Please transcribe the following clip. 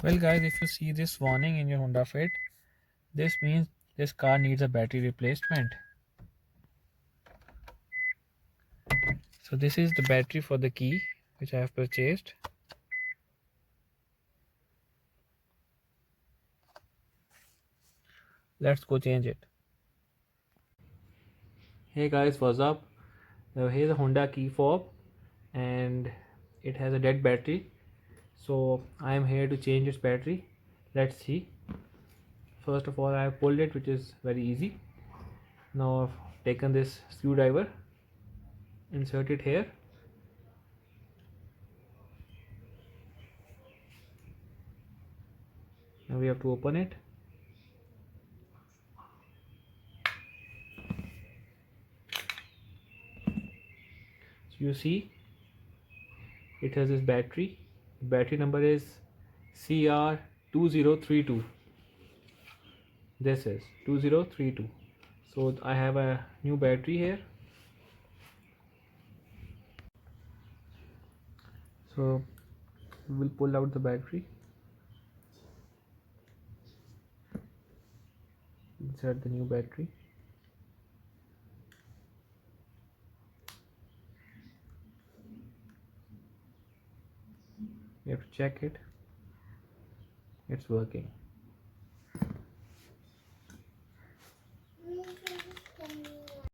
Well guys, if you see this warning in your Honda Fit, this means this car needs a battery replacement. So this is the battery for the key which I have purchased. Let's go change it. Hey guys, what's up? Here's a Honda key fob and it has a dead battery. So I am here to change its battery. Let's see. First of all, I have pulled it, which is very easy. Now I've taken this screwdriver, insert it here. Now we have to open it. So you see it has this battery. The battery number is CR2032. This is 2032. So I have a new battery here. So we will pull out the battery, insert the new battery. We have to check it. It's working.